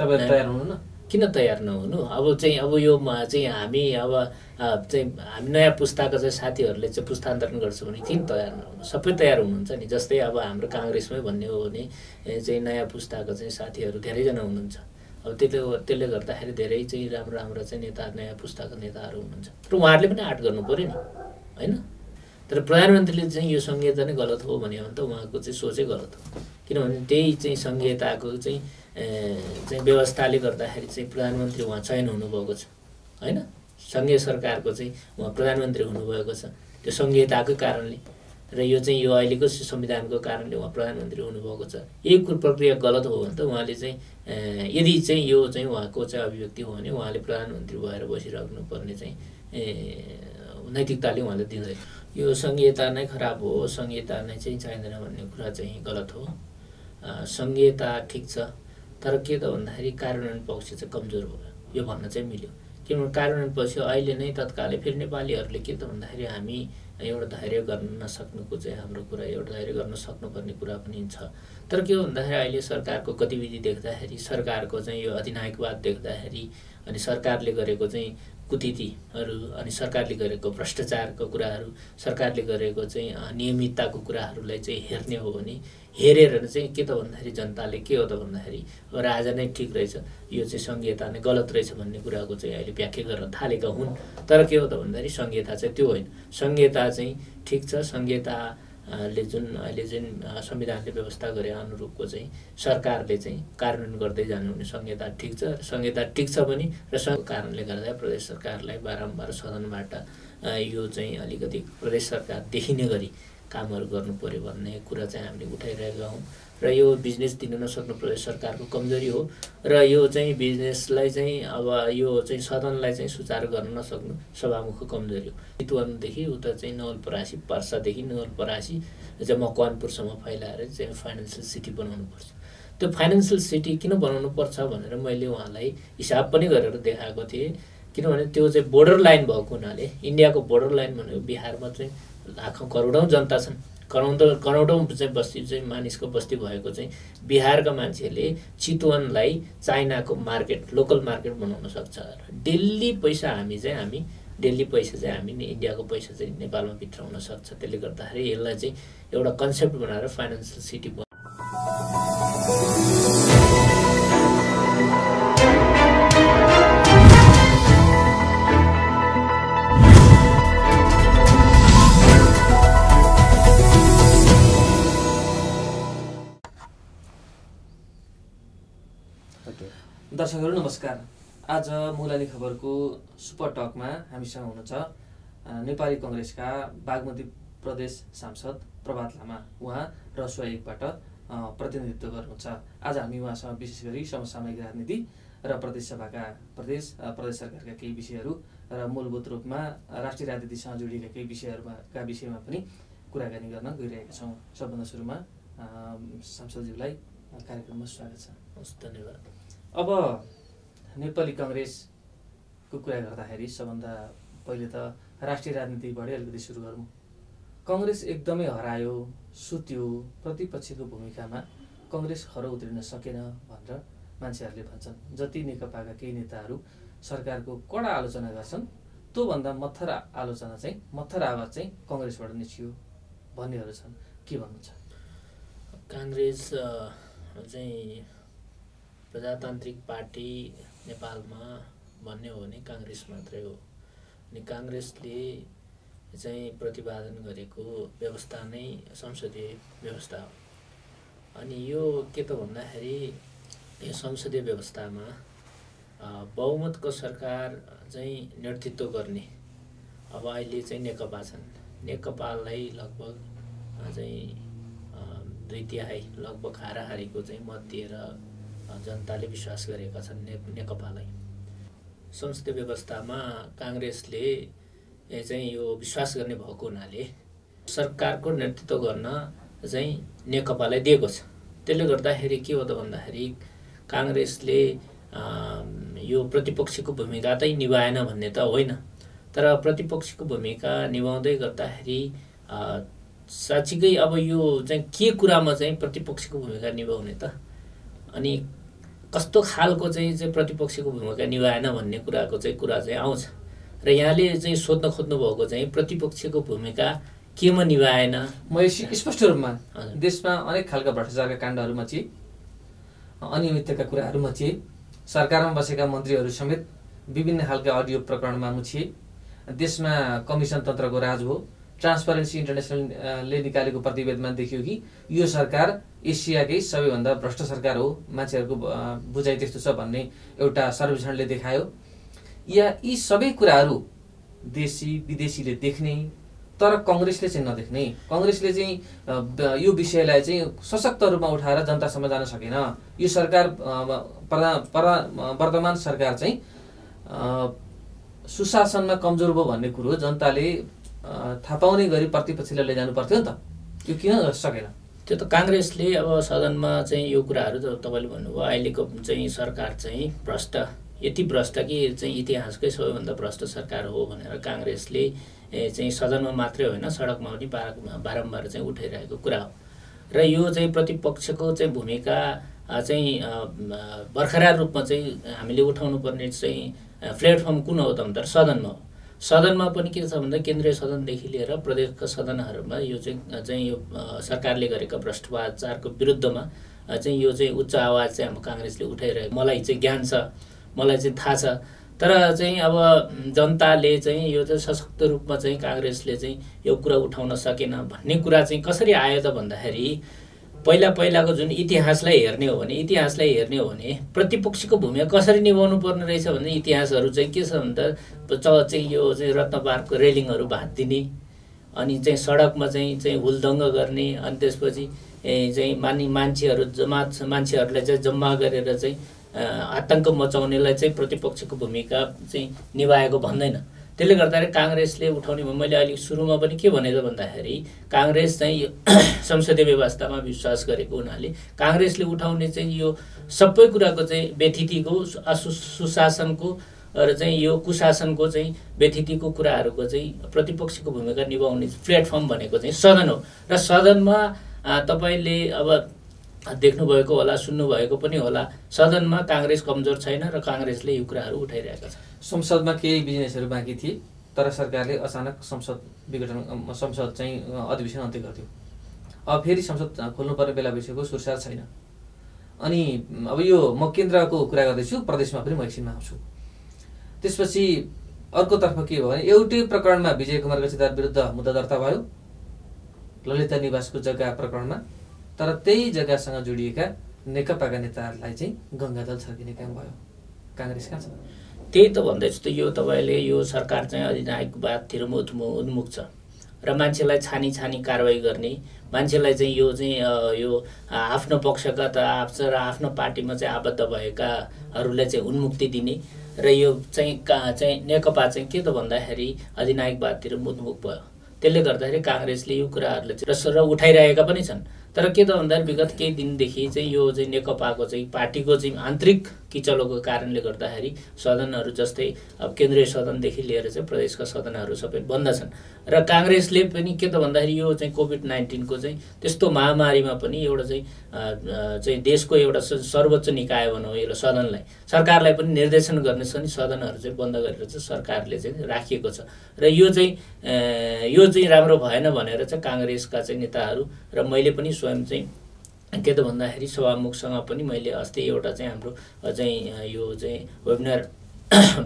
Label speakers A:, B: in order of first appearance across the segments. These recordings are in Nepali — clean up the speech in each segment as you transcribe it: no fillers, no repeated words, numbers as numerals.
A: तपाईहरु तयार हुनु न?
B: किन तयार नहुनु? अब यो चाहिँ हामी अब चाहिँ हामी नयाँ पुस्ताको चाहिँ साथीहरूले चाहिँ पुस्तान्तरण गर्छ भने किन तयार नहुनु? सबै तयार हुनुहुन्छ नि। जस्तै अब हाम्रो काङ्ग्रेसमै भन्ने हो भने चाहिँ नयाँ पुस्ताको चाहिँ साथीहरू धेरैजना हुनुहुन्छ। अब त्यसले गर्दाखेरि धेरै चाहिँ राम्रो चाहिँ नेता, नयाँ पुस्ताको नेताहरू हुनुहुन्छ। तर उहाँहरूले पनि आँट गर्नु पऱ्यो नि, होइन? तर प्रधानमन्त्रीले चाहिँ यो संहिता नै गलत हो भन्यो भने त उहाँको चाहिँ सोचै गलत हो। किनभने त्यही चाहिँ संहिताको चाहिँ व्यवस्थाले गर्दाखेरि चाहिँ प्रधानमन्त्री उहाँ चयन हुनुभएको छ, होइन? सङ्घीय सरकारको चाहिँ उहाँ प्रधानमन्त्री हुनुभएको छ त्यो संहिताकै कारणले। र यो चाहिँ यो अहिलेको संविधानको कारणले उहाँ प्रधानमन्त्री हुनुभएको छ। यही प्रक्रिया गलत हो भने त उहाँले चाहिँ यदि चाहिँ यो चाहिँ उहाँको चाहिँ अभिव्यक्ति हो भने उहाँले प्रधानमन्त्री भएर बसिराख्नु पर्ने चाहिँ नैतिकताले उहाँले दिँदैन। यो संहिता नै खराब हो, संहिता नै चाहिँ चाहिँदैन भन्ने कुरा चाहिँ गलत हो। संहिता ठिक छ, तर के त भन्दाखेरि कार्यान्वयन पक्ष चाहिँ कमजोर हो, यो भन्न चाहिँ मिल्यो। किनभने कार्यान्वयन पक्ष अहिले नै तत्कालै फेरि नेपालीहरूले के त भन्दाखेरि हामी एउटा धैर्य गर्न नसक्नुको चाहिँ हाम्रो कुरा, एउटा धैर्य गर्न सक्नुपर्ने कुरा पनि छ। तर के हो भन्दाखेरि अहिले सरकारको गतिविधि देख्दाखेरि, सरकारको चाहिँ यो अधिनायकवाद देख्दाखेरि, अनि सरकारले गरेको चाहिँ कुनीतिहरू, अनि सरकारले गरेको भ्रष्टाचारको कुराहरू, सरकारले गरेको चाहिँ नियमितताको कुराहरूलाई चाहिँ हेर्ने हो भने हेरेर चाहिँ के त भन्दाखेरि जनताले के हो त भन्दाखेरि राजा नै ठिक रहेछ, यो चाहिँ संहिता नै गलत रहेछ भन्ने कुराको चाहिँ अहिले व्याख्या गर्न थालेका हुन्। तर के हो त भन्दाखेरि संहिता चाहिँ त्यो होइन। संहिता चाहिँ ठिक छ, संहिताले जुन अहिले जुन संविधानले व्यवस्था गरे अनुरूपको चाहिँ सरकारले चाहिँ कार्यान्वयन गर्दै जानुहुने संहिता ठिक छ। संहिता ठिक छ पनि, र कारणले गर्दा प्रदेश सरकारलाई बारम्बार सदनबाट यो चाहिँ अलिकति प्रदेश सरकार देखिने गरी कामहरू गर्नु पर्यो भन्ने कुरा चाहिँ हामीले उठाइरहेका हौँ। र यो बिजनेस दिन नसक्नु प्रदेश सरकारको कमजोरी हो। र यो चाहिँ बिजनेसलाई चाहिँ अब यो चाहिँ सदनलाई चाहिँ सुचारू गर्न नसक्नु सभामुखको कमजोरी हो। चितवनदेखि उता चाहिँ नवलपरासी, पर्सादेखि नवलपरासी चाहिँ मकवानपुरसम्म फैलाएर चाहिँ फाइनेन्सियल सिटी बनाउनुपर्छ। त्यो फाइनेन्सियल सिटी किन बनाउनु पर्छ भनेर मैले उहाँलाई हिसाब पनि गरेर देखाएको थिएँ। किनभने त्यो चाहिँ बोर्डर लाइन भएको हुनाले, इन्डियाको बोर्डर लाइन भनेको बिहारमा चाहिँ लाखौँ करोडौँ जनता छन्, करोडौँ चाहिँ बस्ती चाहिँ मानिसको बस्ती भएको चाहिँ बिहारका मान्छेले चितवनलाई चाइनाको मार्केट, लोकल मार्केट बनाउन सक्छ। दिल्ली पैसा हामी इन्डियाको पैसा चाहिँ नेपालमा भित्राउन सक्छ। त्यसले गर्दाखेरि यसलाई चाहिँ एउटा कन्सेप्ट बनाएर फाइनेन्सियल सिटी
A: दर्शकहरू नमस्कार। आज मुलानी खबरको सुपर टकमा हामीसँग हुनुहुन्छ नेपाली कङ्ग्रेसका बागमती प्रदेश सांसद प्रभात लामा। उहाँ रसुवा 1बाट प्रतिनिधित्व गर्नुहुन्छ। आज हामी उहाँसँग विशेष गरी समसामयिक राजनीति र प्रदेश सभाका प्रदेश सरकारका केही विषयहरू र मूलभूत रूपमा राष्ट्रिय राजनीतिसँग जोडिएका केही विषयहरूका विषयमा पनि कुराकानी गर्न गइरहेका छौँ। सबभन्दा सुरुमा सांसदज्यूलाई कार्यक्रममा स्वागत छ।
B: धन्यवाद।
A: अब नेपाली कङ्ग्रेसको कुरा गर्दाखेरि सबभन्दा पहिले त राष्ट्रिय राजनीतिबाटै अलिकति सुरु गरौँ। कङ्ग्रेस एकदमै हरायो, सुत्यो, प्रतिपक्षको भूमिकामा कङ्ग्रेस खरो उत्रिन सकेन भनेर मान्छेहरूले भन्छन्। जति नेकपाका केही नेताहरू सरकारको कडा आलोचना गर्छन्, त्योभन्दा मत्थर आवाज चाहिँ कङ्ग्रेसबाट निस्कियो भन्नेहरू छन्। के भन्नुहुन्छ?
B: काङ्ग्रेस चाहिँ प्रजातान्त्रिक पार्टी नेपालमा भन्ने हो भने काङ्ग्रेस मात्रै हो। अनि काङ्ग्रेसले चाहिँ प्रतिपादन गरेको व्यवस्था नै संसदीय व्यवस्था हो। अनि यो के त भन्दाखेरि यो संसदीय व्यवस्थामा बहुमतको सरकार चाहिँ नेतृत्व गर्ने अब अहिले चाहिँ नेकपा छन्। नेकपालाई लगभग चाहिँ 2/3 लगभग हाराहारीको चाहिँ मत दिएर जनताले विश्वास गरेका छन् नेकपालाई। संसदीय व्यवस्थामा काङ्ग्रेसले चाहिँ यो विश्वास गर्ने भएको हुनाले सरकारको नेतृत्व गर्न चाहिँ नेकपालाई दिएको छ। त्यसले गर्दाखेरि के हो त भन्दाखेरि काङ्ग्रेसले यो प्रतिपक्षको भूमिका चाहिँ निभाएन भन्ने त होइन, तर प्रतिपक्षको भूमिका निभाउँदै गर्दाखेरि साँच्चीकै अब यो चाहिँ के कुरामा चाहिँ प्रतिपक्षको भूमिका निभाउने त? अनि कस्तो खालको चाहिँ प्रतिपक्षको भूमिका निभाएन भन्ने कुरा चाहिँ आउँछ र यहाँले चाहिँ सोध्न खोज्नु भएको चाहिँ प्रतिपक्षको भूमिका केमा निभाएन।
A: म स्पष्ट रूपमा देशमा अनेक खालका भ्रष्टाचारका काण्डहरू मचिए, अनियमितताका कुराहरू मचिए, सरकारमा बसेका मन्त्रीहरू समेत विभिन्न खालका अडियो प्रकरणमा मुछिए, देशमा कमिसन तन्त्रको राज हो। ट्रान्सपरेन्सी इन्टरनेसनलले निकालेको प्रतिवेदनमा देखियो कि यो सरकार एसियाकै सबैभन्दा भ्रष्ट सरकार हो, मान्छेहरूको बुझाइ त्यस्तो छ भन्ने एउटा सर्वेक्षणले देखायो। यी सबै कुराहरू देशी विदेशीले देख्ने, तर कङ्ग्रेसले चाहिँ नदेख्ने। कङ्ग्रेसले चाहिँ यो विषयलाई चाहिँ सशक्त रूपमा उठाएर जनतासम्म जान सकेन। यो सरकार वर्तमान सरकार चाहिँ सुशासनमा कमजोर भयो भन्ने कुरो जनताले थाहा पाउने गरी प्रतिपक्षले लैजानु पर्थ्यो नि त, त्यो किन सकेन?
B: त्यो त काङ्ग्रेसले अब सदनमा चाहिँ यो कुराहरू त तपाईँले भन्नुभयो, अहिलेको चाहिँ सरकार चाहिँ भ्रष्ट, यति भ्रष्ट कि चाहिँ इतिहासकै सबैभन्दा भ्रष्ट सरकार हो भनेर काङ्ग्रेसले चाहिँ सदनमा मात्रै होइन सडकमा पनि बारम्बार चाहिँ उठाइरहेको कुरा हो। र यो चाहिँ प्रतिपक्षको चाहिँ भूमिका चाहिँ बरकरार रूपमा चाहिँ हामीले उठाउनु पर्ने चाहिँ प्लेटफर्म कुन हो त भन्दा सदनमा हो। सदनमा पनि के छ भन्दा केन्द्रीय सदनदेखि लिएर प्रदेशका सदनहरूमा यो चाहिँ यो सरकारले गरेका भ्रष्टाचारको विरुद्धमा चाहिँ यो चाहिँ उच्च आवाज चाहिँ हाम्रो काङ्ग्रेसले उठाइरहेको मलाई चाहिँ ज्ञान छ, मलाई चाहिँ थाहा छ। तर चाहिँ अब जनताले चाहिँ यो चाहिँ सशक्त रूपमा चाहिँ काङ्ग्रेसले चाहिँ यो कुरा उठाउन सकेन भन्ने कुरा चाहिँ कसरी आयो त भन्दाखेरि पहिलाको जुन इतिहासलाई हेर्ने हो भने प्रतिपक्षको भूमिका कसरी निभाउनु पर्ने रहेछ भने इतिहासहरू चाहिँ के छ भन्दा चाहिँ यो चाहिँ रत्नपार्कको रेलिङहरू भाँचिदिने, अनि चाहिँ सडकमा चाहिँ हुलदङ्ग गर्ने, अनि त्यसपछि चाहिँ मान्छेहरूलाई चाहिँ जम्मा गरेर चाहिँ आतङ्क मचाउनेलाई चाहिँ प्रतिपक्षको भूमिका चाहिँ निभाएको भन्दैन। त्यसले गर्दाखेरि काङ्ग्रेसले उठाउने भयो। मैले अलिक सुरुमा पनि के भने त भन्दाखेरि काङ्ग्रेस चाहिँ संसदीय व्यवस्थामा विश्वास गरेको हुनाले काङ्ग्रेसले उठाउने चाहिँ यो सबै कुराको चाहिँ व्यथितिको सुशासनको र चाहिँ यो कुशासनको चाहिँ व्यथितिको कुराहरूको चाहिँ प्रतिपक्षको भूमिका निभाउने प्लेटफर्म भनेको चाहिँ सदन हो। र सदनमा तपाईँले अब देख्नुभएको होला, सुन्नुभएको पनि होला, सदनमा काङ्ग्रेस कमजोर छैन र काङ्ग्रेसले यो कुराहरू उठाइरहेका छ।
A: संसदमा केही बिजनेसहरू बाँकी थिए, तर सरकारले अचानक संसद चाहिँ अधिवेशन अन्त्य गर्थ्यो। अब फेरि संसद खोल्नुपर्ने बेला भइसक्यो, सुरसार छैन। अनि अब यो म केन्द्रको कुरा गर्दैछु, प्रदेशमा पनि म एकछिनमा आउँछु। त्यसपछि अर्कोतर्फ के भयो भने एउटै प्रकरणमा विजय कुमार गच्छीदार विरुद्ध मुद्दा दर्ता भयो, ललिता निवासको जग्गा प्रकरणमा। तर त्यही जग्गासँग जोडिएका नेकपाका नेताहरूलाई चाहिँ गङ्गाजल छर्किने काम भयो। काङ्ग्रेस कहाँ छ?
B: त्यही त भन्दैछु त, यो तपाईँले यो सरकार चाहिँ अधिनायकवादतिर उन्मुख छ र मान्छेलाई छानी कारवाही गर्ने, मान्छेलाई चाहिँ यो चाहिँ यो आफ्नो पक्षका त आफ्नो पार्टीमा चाहिँ आबद्ध भएकाहरूलाई चाहिँ उन्मुक्ति दिने र यो चाहिँ नेकपा चाहिँ के त भन्दाखेरि अधिनायकवादतिर उन्मुख भयो। त्यसले गर्दाखेरि काङ्ग्रेसले यो कुराहरूलाई चाहिँ उठाइरहेका पनि छन्। तर के त भन्दाखेरि विगत केही दिनदेखि चाहिँ यो चाहिँ नेकपाको चाहिँ पार्टीको चाहिँ आन्तरिक किचलोको कारणले गर्दाखेरि सदनहरू जस्तै अब केन्द्रीय सदनदेखि लिएर चाहिँ प्रदेशका सदनहरू सबै बन्द छन्। र काङ्ग्रेसले पनि के त भन्दाखेरि यो चाहिँ कोभिड-19को चाहिँ त्यस्तो महामारीमा पनि एउटा चाहिँ देशको एउटा सर्वोच्च निकाय भनौँ यो सदनलाई, सरकारलाई पनि निर्देशन गर्ने छ नि, सदनहरू चाहिँ बन्द गरेर चाहिँ सरकारले चाहिँ राखिएको छ। र यो चाहिँ राम्रो भएन भनेर चाहिँ काङ्ग्रेसका चाहिँ नेताहरू र मैले पनि स्वयं चाहिँ के त भन्दाखेरि सभामुखसँग पनि मैले अस्ति एउटा चाहिँ हाम्रो चाहिँ यो चाहिँ वेबिनार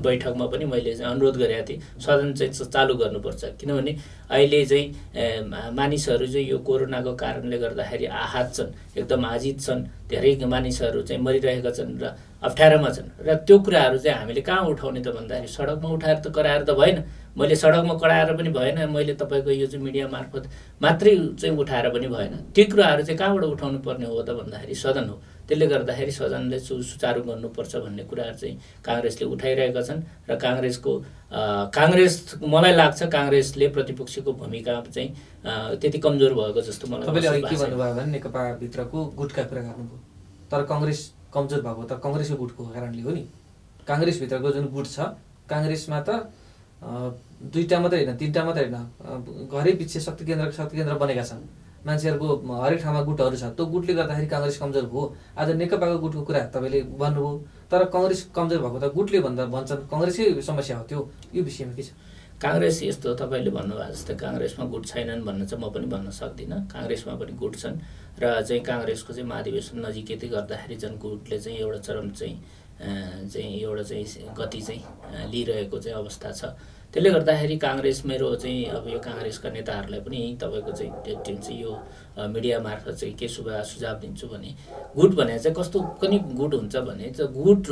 B: बैठकमा पनि मैले चाहिँ अनुरोध गरेको थिएँ, सदन चाहिँ चालु गर्नुपर्छ। किनभने अहिले चाहिँ मानिसहरू चाहिँ यो कोरोनाको कारणले गर्दाखेरि आहत छन्, एकदम आजित छन्, धेरै मानिसहरू चाहिँ मरिरहेका छन् र अप्ठ्यारोमा छन्। र त्यो कुराहरू चाहिँ हामीले कहाँ उठाउने त भन्दाखेरि सडकमा उठाएर त कराएर त भएन, मैले सडकमा कराएर पनि भएन, मैले तपाईँको यो चाहिँ मिडिया मार्फत मात्रै चाहिँ उठाएर पनि भएन। त्यो कुराहरू चाहिँ कहाँबाट उठाउनु पर्ने हो त भन्दाखेरि सदन हो। त्यसले गर्दाखेरि सदनले सुचारू गर्नुपर्छ भन्ने कुराहरू चाहिँ काङ्ग्रेसले उठाइरहेका छन्। र काङ्ग्रेस मलाई लाग्छ काङ्ग्रेसले प्रतिपक्षको भूमिका चाहिँ त्यति कमजोर भएको जस्तो मलाई
A: तपाईँले के भन्नुभयो भने नेकपाभित्रको गुटका कुरा गर्नुभयो, तर कङ्ग्रेस कमजोर भएको त कङ्ग्रेसको गुटको कारणले हो नि। काङ्ग्रेसभित्रको जुन गुट छ, काङ्ग्रेसमा त दुईटा मात्रै होइन, तिनवटा मात्रै होइन, घरै पछि शक्ति केन्द्र बनेका छन्। मान्छेहरूको हरेक ठाउँमा गुटहरू छ, त्यो गुटले गर्दाखेरि काङ्ग्रेस कमजोर भयो। आज नेकपाको गुटको कुरा तपाईँले भन्नुभयो, तर कङ्ग्रेस कमजोर भएको त गुटले भन्छन्, कङ्ग्रेसकै समस्या हो त्यो। यो विषयमा के छ?
B: काङ्ग्रेस यस्तो तपाईँले भन्नुभएको जस्तै काङ्ग्रेसमा गुट छैनन् भन्न चाहिँ म पनि भन्न सक्दिनँ। काङ्ग्रेसमा पनि गुट छन् र चाहिँ काङ्ग्रेसको चाहिँ महाधिवेशन नजिकै गर्दाखेरि झन् गुटले चाहिँ एउटा चरम चाहिँ एउटा चाहिँ गति चाहिँ लिइरहेको चाहिँ अवस्था छ। त्यसले गर्दाखेरि काङ्ग्रेस मेरो चाहिँ अब यो काङ्ग्रेसका नेताहरूलाई पनि तपाईँको चाहिँ टिम चाहिँ यो मिडिया मार्फत चाहिँ के सुझाव दिन्छु भने, गुट भने चाहिँ कस्तो पनि गुट हुन्छ भने चाहिँ गुट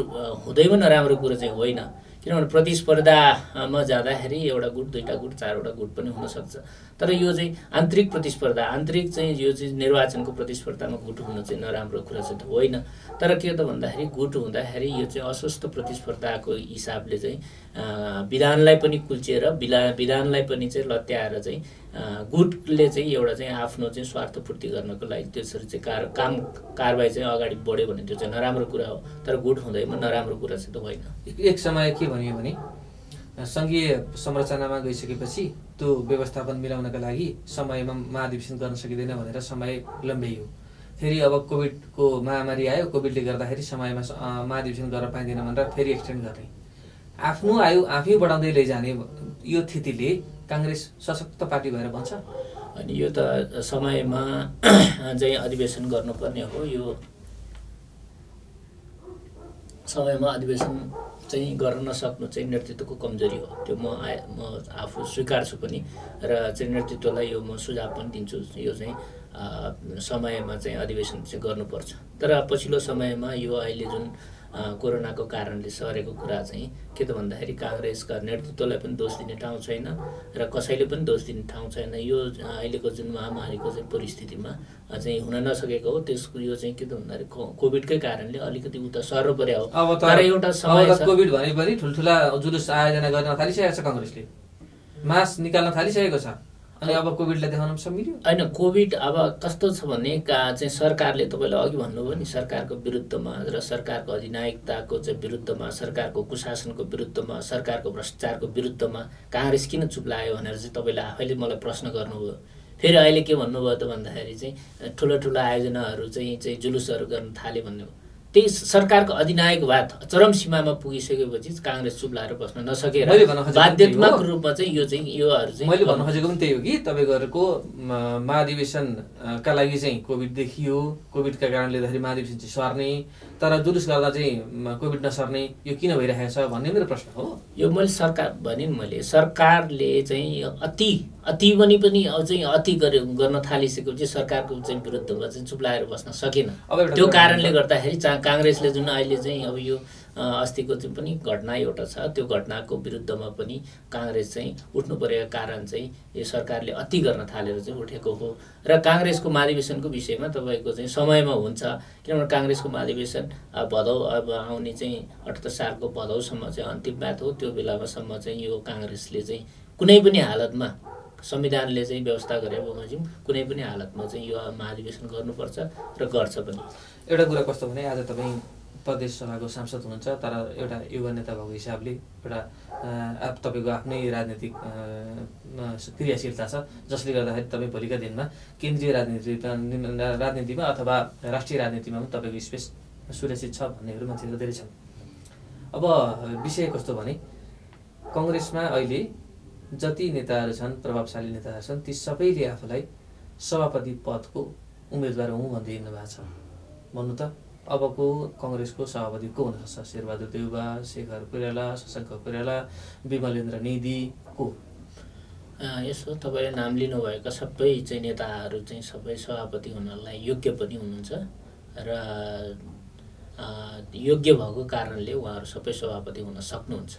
B: हुँदैमा नराम्रो कुरो चाहिँ होइन। किनभने प्रतिस्पर्धामा जाँदाखेरि एउटा गुट, दुईवटा गुट, चारवटा गुट पनि हुनसक्छ। तर यो चाहिँ आन्तरिक प्रतिस्पर्धा, आन्तरिक चाहिँ यो चाहिँ निर्वाचनको प्रतिस्पर्धामा गुट हुनु चाहिँ नराम्रो कुरा चाहिँ त होइन। तर के त भन्दाखेरि गुट हुँदाखेरि यो चाहिँ अस्वस्थ प्रतिस्पर्धाको हिसाबले चाहिँ विधानलाई पनि कुल्चिएर विधानलाई पनि चाहिँ लत्याएर चाहिँ गुटले चाहिँ एउटा चाहिँ आफ्नो चाहिँ स्वार्थपूर्ति गर्नको लागि त्यसरी चाहिँ कारबाही चाहिँ अगाडि बढ्यो भने त्यो चाहिँ नराम्रो कुरा हो। तर गुट हुँदैमा नराम्रो कुरा चाहिँ त होइन।
A: एक समय के भनियो भने सङ्घीय संरचनामा गइसकेपछि त्यो व्यवस्थापन मिलाउनका लागि समयमा महाधिवेशन गर्न सकिँदैन भनेर समय लम्ब्याइयो। फेरि अब कोभिडको महामारी आयो, कोभिडले गर्दाखेरि समयमा महाधिवेशन गर्न पाइँदैन भनेर फेरि एक्सटेन्ड गर्ने, आफ्नो आयु आफै बढाउँदै लैजाने यो स्थितिले काङ्ग्रेस सशक्त पार्टी भएर बन्छ।
B: अनि यो त समयमा चाहिँ अधिवेशन गर्नुपर्ने हो। यो समयमा अधिवेशन चाहिँ गर्न नसक्नु चाहिँ नेतृत्वको कमजोरी हो। त्यो म आफू स्वीकार्छु पनि र चाहिँ नेतृत्वलाई यो म सुझाव पनि दिन्छु। यो चाहिँ समयमा चाहिँ अधिवेशन चाहिँ गर्नुपर्छ। तर पछिल्लो समयमा यो अहिले जुन कोरोनाको कारणले सरेको कुरा चाहिँ के त भन्दाखेरि काङ्ग्रेसका नेतृत्वलाई पनि दोष दिने ठाउँ छैन र कसैले पनि दोष दिने ठाउँ छैन। यो अहिलेको जुन महामारीको चाहिँ परिस्थितिमा चाहिँ हुन नसकेको हो। त्यसको यो चाहिँ के त भन्दाखेरि कोभिडकै कारणले अलिकति उता सर्नु पर्यो हो। तर एउटा समय
A: कोभिड भने पनि ठुल्ठुला जुलुस आयोजना गर्न थालिसकेको छ, काङ्ग्रेसले मास निकाल्न थालिसकेको छ। अनि अब कोभिडलाई देखाउन मिल्यो
B: होइन। कोभिड अब कस्तो छ भने चाहिँ सरकारले तपाईँले अघि भन्नुभयो नि, सरकारको विरुद्धमा र सरकारको अधिनायकताको चाहिँ विरुद्धमा, सरकारको कुशासनको विरुद्धमा, सरकारको भ्रष्टाचारको विरुद्धमा काङ्ग्रेस किन चुप लाग्यो भनेर चाहिँ तपाईँले आफैले मलाई प्रश्न गर्नुभयो। फेरि अहिले के भन्नुभयो त भन्दाखेरि चाहिँ ठुला आयोजनाहरू चाहिँ जुलुसहरू गर्न थाल्यो भन्ने हो। त्यही सरकारको अधिनायकवाद चरम सीमामा पुगिसकेपछि काङ्ग्रेस चुप लाएर बस्न नसकेर बाध्यात्मक रूपमा चाहिँ योहरू चाहिँ
A: मैले भन्न खोजेको पनि त्यही हो कि तपाईँहरूको महाधिवेशनका लागि चाहिँ कोभिड देखियो, कोभिडका कारणले गर्दाखेरि महाधिवेशन चाहिँ सर्ने, तर जुलुस गर्दा चाहिँ कोभिड नसर्ने, यो किन भइरहेको छ भन्ने मेरो प्रश्न हो।
B: यो मैले सरकार भने नि, मैले सरकारले चाहिँ अति पनि चाहिँ अति गर्न थालिसकेपछि सरकारको चाहिँ विरुद्धमा चाहिँ चुप लागेर बस्न सकेन। त्यो कारणले गर्दाखेरि काङ्ग्रेसले जुन अहिले चाहिँ अब यो अस्तिको जुन पनि घटना एउटा छ, त्यो घटनाको विरुद्धमा पनि काङ्ग्रेस चाहिँ उठ्नु परेको कारण चाहिँ यो सरकारले अति गर्न थालेर चाहिँ उठेको हो। र काङ्ग्रेसको महाधिवेशनको विषयमा तपाईँको चाहिँ समयमा हुन्छ। किनभने काङ्ग्रेसको महाधिवेशन भदौ अब आउने चाहिँ 78 सालको भदौसम्म चाहिँ अन्तिम बात हो। त्यो बेलासम्म चाहिँ यो काङ्ग्रेसले चाहिँ कुनै पनि हालतमा संविधानले चाहिँ व्यवस्था गरे बमोजिम कुनै पनि हालतमा चाहिँ यो महाधिवेशन गर्नुपर्छ र गर्छ पनि।
A: एउटा कुरा कस्तो भने आज तपाईँ प्रदेश सभाको सांसद हुनुहुन्छ, तर एउटा युवा नेता भएको हिसाबले एउटा तपाईँको आफ्नै राजनीतिक क्रियाशीलता छ, जसले गर्दाखेरि तपाईँ भोलिका दिनमा केन्द्रीय राजनीतिमा अथवा राष्ट्रिय राजनीतिमा पनि तपाईँको स्पेस सुरक्षित छ भन्नेहरू मान्छेहरू धेरै छन्। अब विषय कस्तो भने कङ्ग्रेसमा अहिले जति नेताहरू छन्, प्रभावशाली नेताहरू छन्, ती सबैले आफूलाई सभापति पदको उम्मेदवार हुँ भन्दै हिँड्नु भएको छ। भन्नु त अबको कङ्ग्रेसको सभापति को हुनसक्छ? शेरबहादुर देउवा, शेखर कोइराला, शशाङ्क कोइराला, विमलेन्द्र निधि को?
B: यसो तपाईँले नाम लिनुभएका सबै चाहिँ नेताहरू चाहिँ सबै सभापति हुनलाई योग्य पनि हुनुहुन्छ र योग्य भएको कारणले उहाँहरू सबै सभापति हुन सक्नुहुन्छ।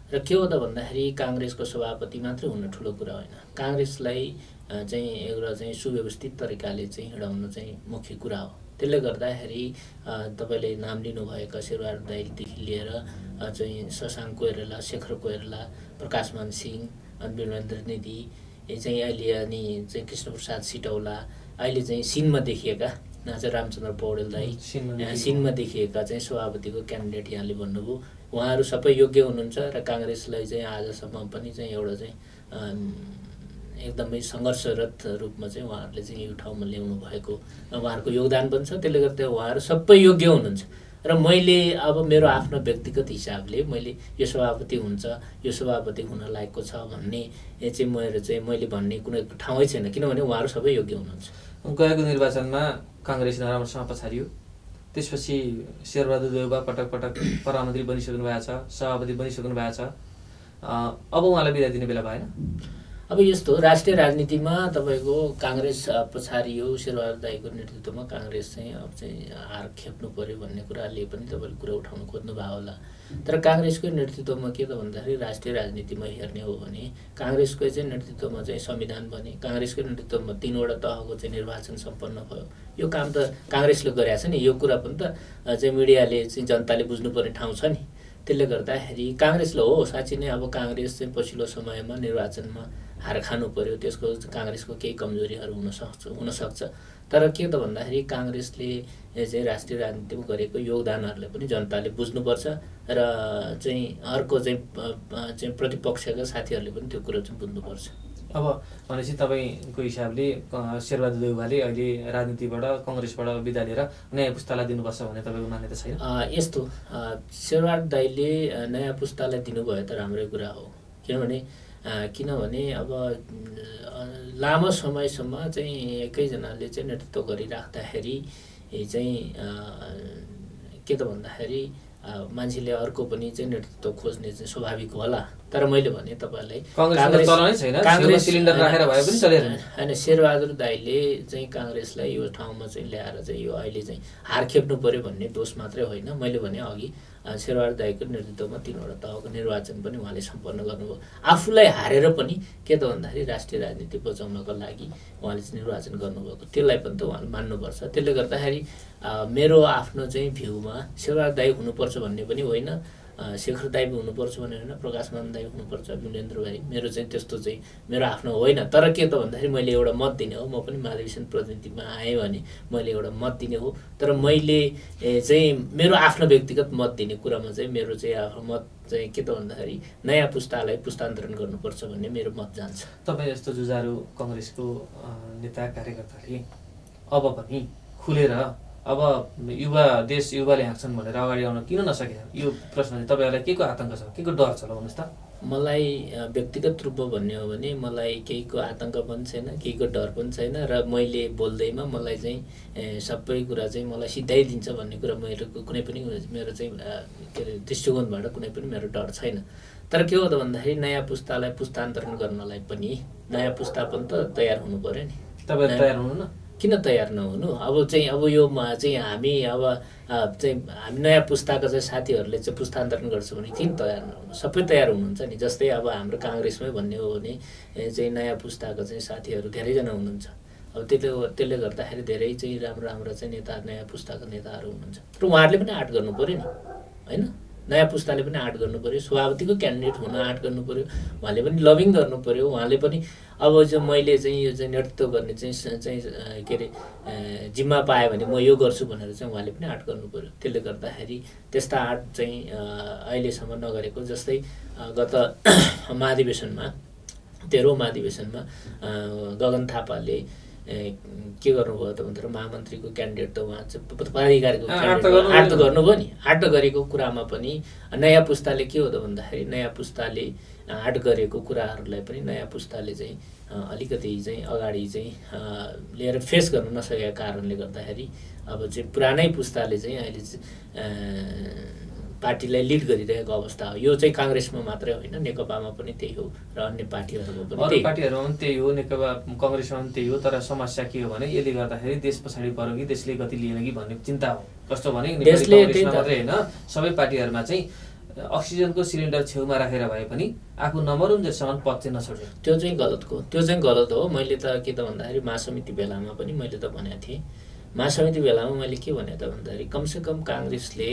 B: र के हो त भन्दाखेरि काङ्ग्रेसको सभापति मात्रै हुन ठुलो कुरा होइन। काङ्ग्रेसलाई चाहिँ एउटा चाहिँ सुव्यवस्थित तरिकाले चाहिँ हिँडाउन चाहिँ मुख्य कुरा हो। त्यसले गर्दाखेरि तपाईँले नाम लिनुभएका शेरबहादुर दाइदेखि लिएर चाहिँ शशाङ्क कोइराला, शेखर कोइराला, प्रकाशमान सिंह, अनि विमलेन्द्र निधि चाहिँ अहिले अनि चाहिँ कृष्णप्रसाद सिटौला, अहिले चाहिँ सिनमा देखिएका चाहिँ रामचन्द्र पौडेल दाई सिनमा देखिएका चाहिँ सभापतिको क्यान्डिडेट यहाँले भन्नुभयो, उहाँहरू सबै योग्य हुनुहुन्छ र काङ्ग्रेसलाई चाहिँ आजसम्म पनि चाहिँ एउटा चाहिँ एकदमै सङ्घर्षरत रूपमा चाहिँ उहाँहरूले चाहिँ यो ठाउँमा ल्याउनु भएको उहाँहरूको योगदान पनि छ। त्यसले गर्दा उहाँहरू सबै योग्य हुनुहुन्छ र मैले अब मेरो आफ्नो व्यक्तिगत हिसाबले मैले यो सभापति हुन्छ, यो सभापति हुन लायकको छ भन्ने चाहिँ मैले भन्ने कुनै ठाउँै छैन, किनभने उहाँहरू सबै योग्य हुनुहुन्छ।
A: गएको निर्वाचनमा काङ्ग्रेस नराम्रोसँग पछाडियो, त्यसपछि शेरबहादुर देउवा पटक पटक प्रधानमन्त्री बनिसक्नु भएको छ, सभापति बनिसक्नु भएको छ, अब उहाँलाई बिदा दिने बेला भएन?
B: अब यस्तो राष्ट्रिय राजनीतिमा तपाईँको काङ्ग्रेस पछाडियो, शेरबहादुर दाइको नेतृत्वमा काङ्ग्रेस चाहिँ अब चाहिँ हार खेप्नु पर्यो भन्ने कुराले पनि तपाईँले कुरा उठाउन खोज्नु भयो होला। तर काङ्ग्रेसको नेतृत्वमा के त भन्दाखेरि राष्ट्रिय राजनीतिमा हेर्ने हो भने काङ्ग्रेसको चाहिँ नेतृत्वमा चाहिँ संविधान बने, काङ्ग्रेसको नेतृत्वमा 3वटा तहको चाहिँ निर्वाचन सम्पन्न भयो। यो काम त काङ्ग्रेसले गरेको छ नि, यो कुरा पनि त चाहिँ मिडियाले चाहिँ जनताले बुझ्नुपर्ने ठाउँ छ नि। त्यसले गर्दाखेरि काङ्ग्रेसले हो साँच्चै नै अब काङ्ग्रेस चाहिँ पछिल्लो समयमा निर्वाचनमा हार खानु पर्यो, त्यसको काङ्ग्रेसको केही कमजोरीहरू हुनसक्छ। तर के त भन्दाखेरि काङ्ग्रेसले चाहिँ राष्ट्रिय राजनीतिमा गरेको योगदानहरूलाई पनि जनताले बुझ्नुपर्छ र चाहिँ अर्को चाहिँ प्रतिपक्षका साथीहरूले पनि त्यो कुरो चाहिँ बुझ्नुपर्छ।
A: अब भनेपछि तपाईँको हिसाबले शेरबहादुर देउवाले अहिले राजनीतिबाट कङ्ग्रेसबाट बिदा लिएर नयाँ पुस्तालाई दिनुपर्छ भन्ने तपाईँको मान्यता छैन?
B: यस्तो शेरबहादुर दाइले नयाँ पुस्तालाई दिनुभयो त राम्रै कुरा हो, किनभने अब लामो समयसम्म चाहिँ एकैजनाले चाहिँ नेतृत्व गरिराख्दाखेरि चाहिँ के त भन्दाखेरि मान्छेले अर्को पनि चाहिँ नेतृत्व खोज्ने चाहिँ स्वाभाविक होला। तर मैले भने तपाईँलाई
A: काङ्ग्रेस सिलिन्डर राखेर भए पनि चलेर
B: होइन, शेरबहादुर दाइले चाहिँ काङ्ग्रेसलाई यो ठाउँमा चाहिँ ल्याएर चाहिँ यो अहिले चाहिँ हार खेप्नु पर्यो भन्ने दोष मात्रै होइन। मैले भने अघि शेरबहादुर दाइको नेतृत्वमा 3वटा तहको निर्वाचन पनि उहाँले सम्पन्न गर्नुभयो। आफूलाई हारेर पनि के त भन्दाखेरि राष्ट्रिय राजनीति बचाउनको लागि उहाँले चाहिँ निर्वाचन गर्नुभएको, त्यसलाई पनि त उहाँले मान्नुपर्छ। त्यसले गर्दाखेरि मेरो आफ्नो चाहिँ भ्यूमा शेरबहादुर दाइ हुनुपर्छ भन्ने पनि होइन, शेखर दाइ हुनुपर्छ भन्ने होइन, प्रकाशमान दाइ हुनुपर्छ, वीरेन्द्र भाइ, मेरो चाहिँ त्यस्तो चाहिँ मेरो आफ्नो होइन। तर के त भन्दाखेरि मैले एउटा मत दिने हो, म पनि महाधिवेशन प्रतिनिधिमा आएँ भने मैले एउटा मत दिने हो। तर मैले चाहिँ मेरो आफ्नो व्यक्तिगत मत दिने कुरामा चाहिँ मेरो चाहिँ आफ्नो मत चाहिँ के त भन्दाखेरि नयाँ पुस्तालाई पुस्तान्तरण गर्नुपर्छ भन्ने मेरो मत जान्छ।
A: तपाईँ जस्तो जुझारु कङ्ग्रेसको नेता कार्यकर्ताले अब पनि खुलेर अब देश युवाले हाँक्छन् भनेर अगाडि आउन किन नसके? यो प्रश्न चाहिँ तपाईँहरूलाई के को आतंक छ, के को डर छ भन्नुहोस् त?
B: मलाई व्यक्तिगत रूपमा भन्ने हो भने मलाई केहीको आतंक पनि छैन, केहीको डर पनि छैन र मैले बोल्दैमा मलाई चाहिँ सबै कुरा चाहिँ मलाई सिधाइदिन्छ भन्ने कुरा मेरो कुनै पनि मेरो चाहिँ के अरे दृष्टिकोणबाट कुनै पनि मेरो डर छैन। तर के हो त भन्दाखेरि नयाँ पुस्तालाई पुस्तान्तरण गर्नलाई पनि नयाँ पुस्ता पनि त तयार हुनु पर्यो नि।
A: तपाईँ तयार हुनु न?
B: किन तयार नहुनु? अब यो चाहिँ हामी हामी नयाँ पुस्ताका चाहिँ साथीहरूले चाहिँ पुस्तान्तरण गर्छ भने किन तयार नहुनु? सबै तयार हुनुहुन्छ नि। जस्तै अब हाम्रो काङ्ग्रेसमै भन्ने हो भने चाहिँ नयाँ पुस्ताका चाहिँ साथीहरू धेरैजना हुनुहुन्छ। अब त्यसले गर्दाखेरि धेरै चाहिँ राम्रो चाहिँ नेता नयाँ पुस्ताका नेताहरू हुनुहुन्छ र उहाँहरूले पनि आँट गर्नु पर्यो नि, होइन? नयाँ पुस्ताले पनि आँट गर्नु पर्यो, सभापतिको क्यान्डिडेट हुन आँट गर्नु पर्यो, उहाँले पनि लबिङ गर्नु पर्यो। उहाँले पनि अब जो मैले चाहिँ यो चाहिँ नेतृत्व गर्ने चाहिँ के अरे जिम्मा पाएँ भने म यो गर्छु भनेर चाहिँ उहाँले पनि आँट गर्नु पर्यो। त्यसले गर्दाखेरि त्यस्ता आँट चाहिँ अहिलेसम्म नगरेको। जस्तै गत महाधिवेशनमा 13औं महाधिवेशनमा गगन थापाले के गर्नुभयो त भन्दा महामन्त्रीको क्यान्डिडेट त उहाँ चाहिँ पदाधिकारीको आँट त गर्नुभयो नि। आँट गरेको कुरामा पनि नयाँ पुस्ताले के हो त भन्दाखेरि नयाँ पुस्ताले आँट गरेको कुराहरूलाई पनि नयाँ पुस्ताले चाहिँ अलिकति चाहिँ अगाडि चाहिँ लिएर फेस गर्न नसकेका कारणले गर्दाखेरि अब चाहिँ पुरानै पुस्ताले चाहिँ अहिले पार्टीलाई लिड गरिरहेको अवस्था हो। यो चाहिँ काङ्ग्रेसमा मात्रै होइन, नेकपामा पनि त्यही हो र अन्य पार्टीहरूमा पनि
A: त्यही हो, नेकपा कङ्ग्रेसमा पनि त्यही हो। तर समस्या के हो भने यसले गर्दाखेरि देश पछाडि पर्यो कि देशले गति लिएन कि भन्ने चिन्ता हो। कस्तो भने नेपाली मात्रै होइन, सबै पार्टीहरूमा चाहिँ अक्सिजनको सिलिन्डर छेउमा राखेर भए पनि आफू नमरुन्जेलसम्म पद चाहिँ नछोड्यो।
B: त्यो चाहिँ गलत हो। मैले त के त भन्दाखेरि महासमिति बेलामा पनि मैले त भनेको थिएँ। महासमिति बेलामा मैले के भने त भन्दाखेरि कमसेकम काङ्ग्रेसले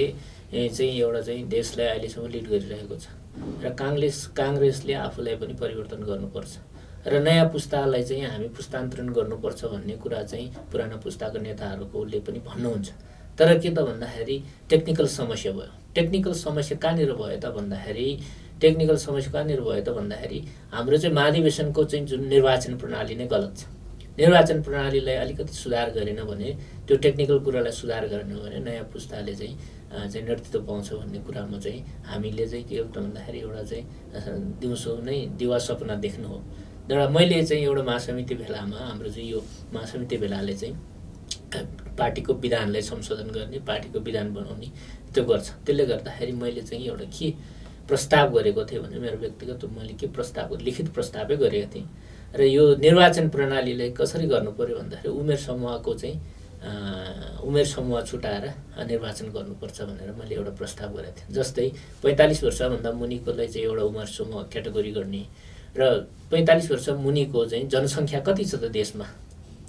B: चाहिँ एउटा चाहिँ देशलाई अहिलेसम्म लिड गरिरहेको छ र काङ्ग्रेसले आफूलाई पनि परिवर्तन गर्नुपर्छ र नयाँ पुस्तालाई चाहिँ हामी पुस्तान्तरण गर्नुपर्छ भन्ने कुरा चाहिँ पुरानो पुस्ताको नेताहरूले पनि भन्नुहुन्छ। तर के त भन्दाखेरि टेक्निकल समस्या भयो। टेक्निकल समस्या कहाँनिर भयो त भन्दाखेरि टेक्निकल समस्या कहाँनिर भयो त भन्दाखेरि हाम्रो चाहिँ महाधिवेशनको चाहिँ जुन निर्वाचन प्रणाली नै गलत छ। निर्वाचन प्रणालीलाई अलिकति सुधार गरेन भने, त्यो टेक्निकल कुरालाई सुधार गरेन भने नयाँ पुस्ताले चाहिँ नेतृत्व पाउँछ भन्ने कुरामा चाहिँ हामीले चाहिँ के हो त भन्दाखेरि एउटा चाहिँ दिउँसो नै दिवा सपना देख्नु हो। र मैले चाहिँ एउटा महासमिति भेलामा, हाम्रो चाहिँ यो महासमिति भेलाले चाहिँ पार्टीको विधानलाई संशोधन गर्ने, पार्टीको विधान बनाउने त्यो गर्छ। त्यसले गर्दाखेरि मैले चाहिँ एउटा के प्रस्ताव गरेको थिएँ भने, मेरो व्यक्तिगत मैले के प्रस्ताव, लिखित प्रस्तावै गरेको थिएँ र यो निर्वाचन प्रणालीलाई कसरी गर्नु पर्यो भन्दाखेरि उमेर समूह छुटाएर निर्वाचन गर्नुपर्छ भनेर मैले एउटा प्रस्ताव गरेको थिएँ। जस्तै 45 वर्षभन्दा मुनिकोलाई चाहिँ एउटा उमेर समूह क्याटेगोरी गर्ने र 45 वर्ष मुनिको चाहिँ जनसङ्ख्या कति छ त देशमा,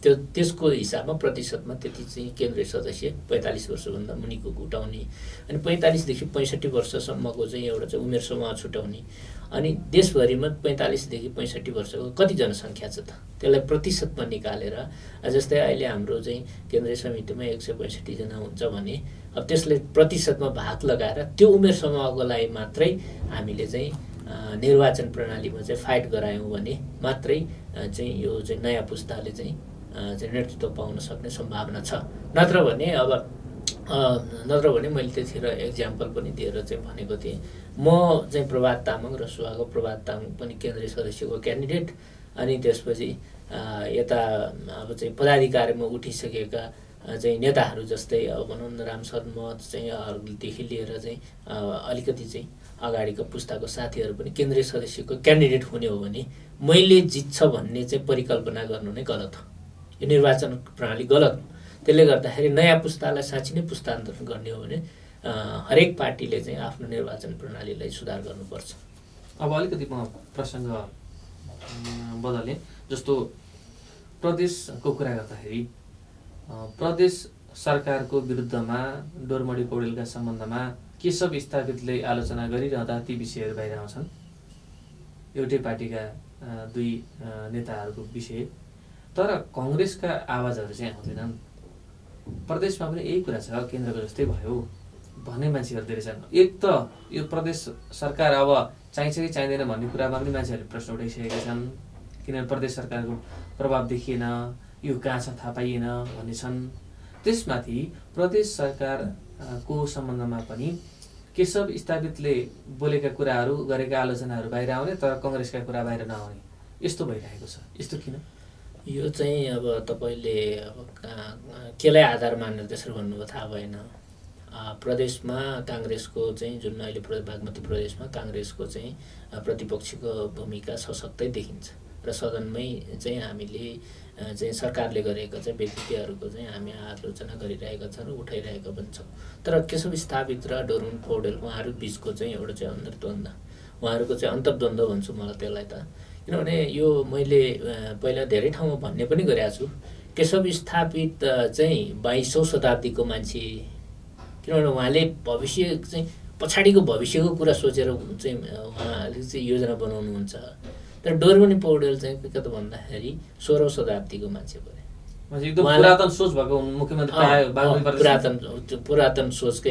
B: त्यसको हिसाबमा प्रतिशतमा त्यति चाहिँ केन्द्रीय सदस्य 45 वर्षभन्दा मुनिको उठाउने, अनि 45 देखि 65 वर्षसम्मको चाहिँ एउटा चाहिँ उमेर समूह छुटाउने, अनि देशभरिमा 45 देखि 65 वर्षको कति जनसङ्ख्या छ त त्यसलाई प्रतिशतमा निकालेर, जस्तै अहिले हाम्रो चाहिँ केन्द्रीय समितिमा 165 जना हुन्छ भने अब त्यसलाई प्रतिशतमा भाग लगाएर त्यो उमेर समूहको लागि मात्रै हामीले चाहिँ निर्वाचन प्रणालीमा चाहिँ फाइट गरायौँ भने मात्रै चाहिँ यो चाहिँ नयाँ पुस्ताले चाहिँ नेतृत्व पाउन सक्ने सम्भावना छ। नत्र भने मैले त्यतिखेर एक्जाम्पल पनि दिएर चाहिँ भनेको थिएँ, म चाहिँ प्रभात तामाङ र सुहागो प्रभात तामाङ पनि केन्द्रीय सदस्यको क्यान्डिडेट, अनि त्यसपछि यता अब चाहिँ पदाधिकारीमा उठिसकेका चाहिँ नेताहरू जस्तै अब भनौँ न रामशरण महत चाहिँ देखि लिएर चाहिँ अलिकति चाहिँ अगाडिको पुस्ताको साथीहरू पनि केन्द्रीय सदस्यको क्यान्डिडेट हुने हो भने मैले जित्छ भन्ने चाहिँ परिकल्पना गर्नु नै गलत हो। यो निर्वाचन प्रणाली गलत हो। त्यसले गर्दाखेरि नयाँ पुस्तालाई साँच्चै नै पुस्तान्तरण गर्ने हो भने हरेक पार्टीले चाहिँ आफ्नो निर्वाचन प्रणालीलाई सुधार गर्नुपर्छ।
A: अब अलिकति म प्रसङ्ग बदलेँ, जस्तो प्रदेशको कुरा गर्दाखेरि प्रदेश सरकारको विरुद्धमा डोरमडी पौडेलका सम्बन्धमा केशव स्थापितले आलोचना गरिरहँदा ती विषयहरू बाहिर आउँछन्, एउटै पार्टीका दुई नेताहरूको विषय, तर कङ्ग्रेसका आवाजहरू चाहिँ आउँदैनन्। प्रदेशमा पनि यही कुरा छ, केन्द्रको जस्तै भयो भन्ने मान्छेहरू धेरै छन्। एक त यो प्रदेश सरकार अब चाहिन्छ कि चाहिँदैन भन्ने कुरामा पनि मान्छेहरूले प्रश्न उठाइसकेका छन्, किनभने प्रदेश सरकारको प्रभाव देखिएन, यो कहाँ छ थाहा पाइएन भन्ने छन्। त्यसमाथि प्रदेश सरकारको सम्बन्धमा पनि केशव स्थापितले बोलेका कुराहरू, गरेका आलोचनाहरू बाहिर आउने, तर कङ्ग्रेसका कुरा बाहिर नआउने, यस्तो भइरहेको छ। यस्तो किन?
B: यो चाहिँ अब तपाईँले अब केलाई आधार मानेर त्यसरी भन्नुभयो थाहा भएन। प्रदेशमा काङ्ग्रेसको चाहिँ जुन अहिले बागमती प्रदेशमा काङ्ग्रेसको चाहिँ प्रतिपक्षको भूमिका सशक्तै देखिन्छ र सदनमै चाहिँ हामीले चाहिँ सरकारले गरेको चाहिँ व्यक्तित्वहरूको चाहिँ हामी आलोचना गरिरहेका छौँ र उठाइरहेका पनि छौँ। तर केशव स्थापित र डोरमन पौडेल उहाँहरू बिचको चाहिँ एउटा चाहिँ अन्तर्द्वन्द, उहाँहरूको चाहिँ अन्तर्द्वन्द भन्छु मलाई त्यसलाई त, किनभने यो मैले पहिला धेरै ठाउँमा भन्ने पनि गरेको छु। केशव स्थापित चाहिँ 22औं शताब्दीको मान्छे, किनभने उहाँले भविष्य चाहिँ पछाडिको भविष्यको कुरा सोचेर चाहिँ उहाँले चाहिँ योजना बनाउनुहुन्छ। तर डोरमन पौडेल चाहिँ के त भन्दाखेरि 16औं शताब्दीको मान्छे परे,
A: एकदम पुरातन सोच भएको मुख्यमन्त्री,
B: पुरातन सोचकै